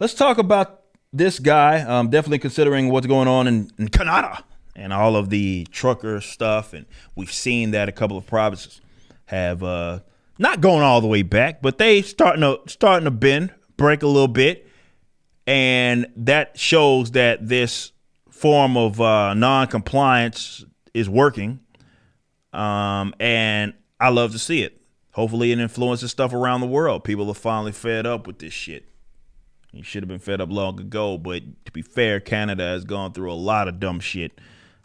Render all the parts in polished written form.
Let's talk about this guy. Definitely considering what's going on in Canada and all of the trucker stuff. And we've seen that a couple of provinces have not going all the way back, but they starting to bend, break a little bit. And that shows that this form of non-compliance is working. And I love to see it. Hopefully it influences stuff around the world. People are finally fed up with this shit. You should have been fed up long ago, but to be fair, Canada has gone through a lot of dumb shit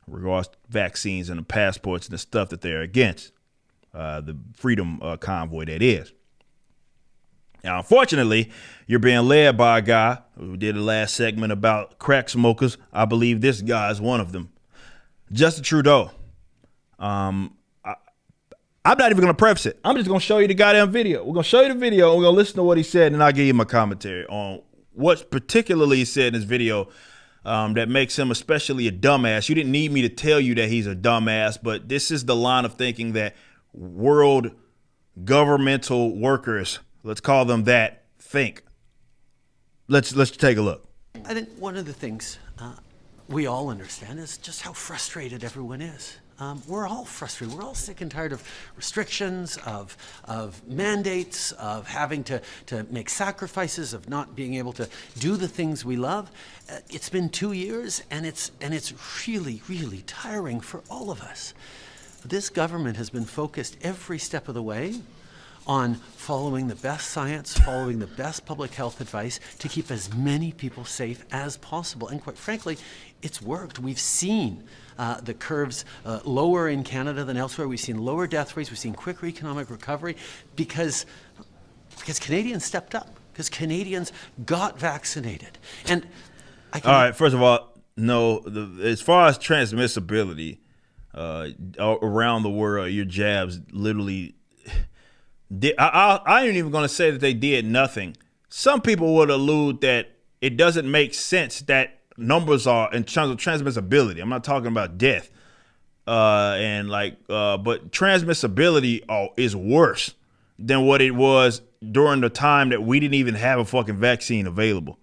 in regards to vaccines and the passports and the stuff that they're against. The freedom convoy, that is. Now, unfortunately, you're being led by a guy who did the last segment about crack smokers. I believe this guy is one of them. Justin Trudeau. I'm not even going to preface it. I'm just going to show you the goddamn video. We're going to show you the video. And we're going to listen to what he said, and I'll give you my commentary on what particularly he said in this video that makes him especially a dumbass. You didn't need me to tell you that he's a dumbass, but this is the line of thinking that world governmental workers, let's call them that, think. Let's take a look. I think one of the things we all understand is just how frustrated everyone is. We're all frustrated. We're all sick and tired of restrictions, of mandates, of having to make sacrifices, of not being able to do the things we love. It's been 2 years, and it's really, really tiring for all of us. This government has been focused every step of the way on following the best science, following the best public health advice to keep as many people safe as possible. And quite frankly, it's worked. We've seen the curves lower in Canada than elsewhere. We've seen lower death rates. We've seen quicker economic recovery because Canadians stepped up, because Canadians got vaccinated. And all right, first of all, no, as far as transmissibility around the world, your jabs literally I ain't even going to say that they did nothing. Some people would allude that it doesn't make sense that numbers are in terms of transmissibility. I'm not talking about death. But transmissibility is worse than what it was during the time that we didn't even have a fucking vaccine available.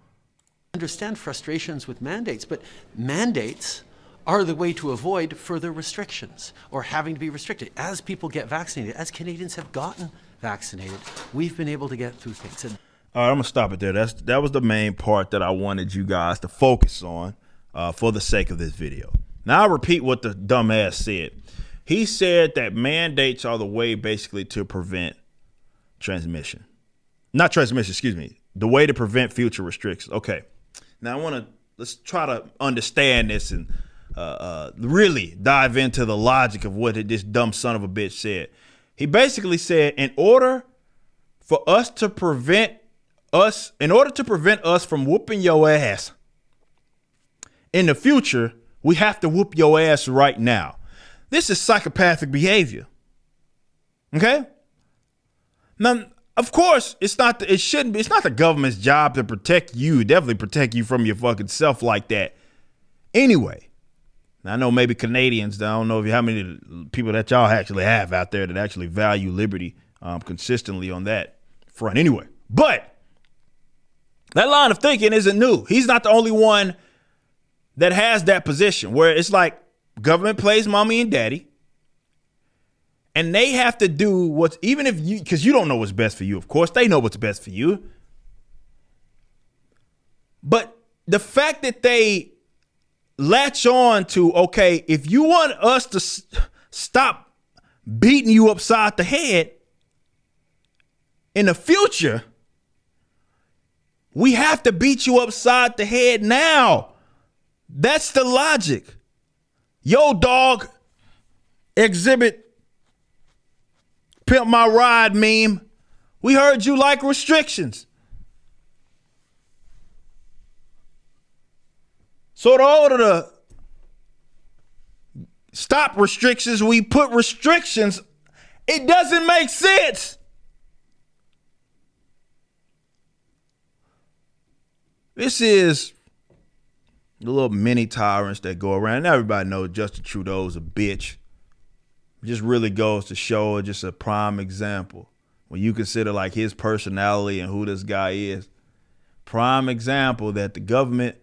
I understand frustrations with mandates, but mandates are the way to avoid further restrictions or having to be restricted. As people get vaccinated, as Canadians have gotten vaccinated, we've been able to get through things. And all right, I'm gonna stop it there. That was the main part that I wanted you guys to focus on for the sake of this video. Now I'll repeat what the dumbass said. He said that mandates are the way basically to prevent transmission. Not transmission, excuse me. The way to prevent future restrictions. Okay. Now let's try to understand this and really dive into the logic of what this dumb son of a bitch said. He basically said, in order to prevent us from whooping your ass in the future, we have to whoop your ass right now. This is psychopathic behavior. Okay? Now, of course, it's not the government's job to protect you, definitely protect you from your fucking self like that. Anyway, I know maybe Canadians, I don't know how many people that y'all actually have out there that actually value liberty consistently on that front anyway. But that line of thinking isn't new. He's not the only one that has that position where it's like government plays mommy and daddy. And they have to do because you don't know what's best for you. Of course, they know what's best for you. But the fact that they latch on to, okay, if you want us to stop beating you upside the head in the future, we have to beat you upside the head now. That's the logic. Yo, dog, exhibit Pimp My Ride meme. We heard you like restrictions. So in order to stop restrictions, we put restrictions. It doesn't make sense. This is the little mini tyrants that go around. And everybody knows Justin Trudeau's a bitch. It just really goes to show just a prime example. When you consider like his personality and who this guy is, Prime example that the government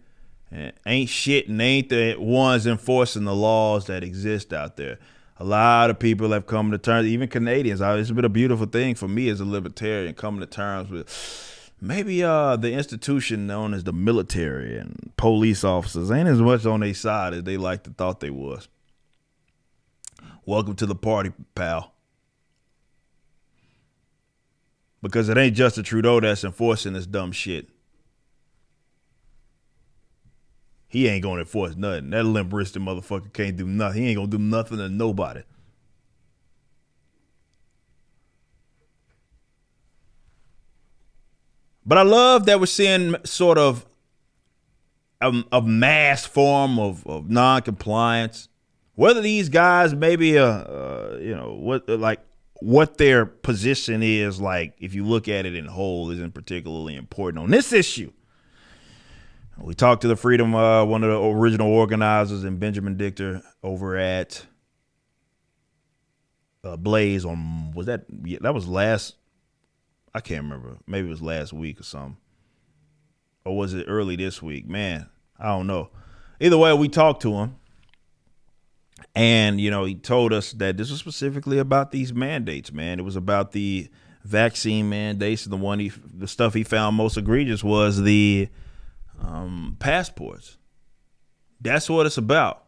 ain't shit and ain't the ones enforcing the laws that exist out there. A lot of people have come to terms, even Canadians. It's been a beautiful thing for me as a libertarian, coming to terms with maybe the institution known as the military and police officers ain't as much on their side as they like to thought they was. Welcome to the party, pal. Because it ain't just the Trudeau that's enforcing this dumb shit. He ain't gonna enforce nothing. That limp-wristed motherfucker can't do nothing. He ain't gonna do nothing to nobody. But I love that we're seeing sort of a mass form of non-compliance. Whether these guys maybe what their position is, like if you look at it in whole, isn't particularly important on this issue. We talked to the Freedom, one of the original organizers, and Benjamin Dichter over at Blaze on, that was last, I can't remember. Maybe it was last week or something. Or was it early this week? Man, I don't know. Either way, we talked to him. And, he told us that this was specifically about these mandates, man. It was about the vaccine mandates. The stuff he found most egregious was the passports. That's what it's about.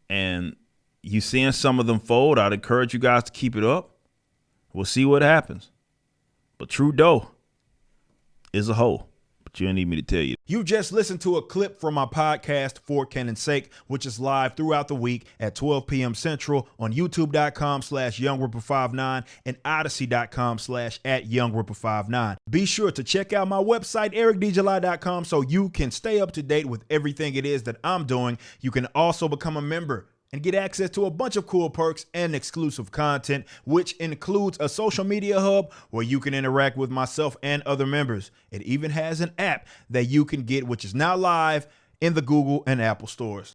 And you seeing some of them fold. I'd encourage you guys to keep it up. We'll see what happens. But Trudeau is a hoe. But you don't need me to tell you. You just listened to a clip from my podcast, For Cannon's Sake, which is live throughout the week at 12 p.m. Central on YouTube.com/YoungRipper59 and Odyssey.com/@YoungRipper59. Be sure to check out my website, EricDJuly.com, so you can stay up to date with everything it is that I'm doing. You can also become a member and get access to a bunch of cool perks and exclusive content, which includes a social media hub where you can interact with myself and other members. It even has an app that you can get, which is now live in the Google and Apple stores.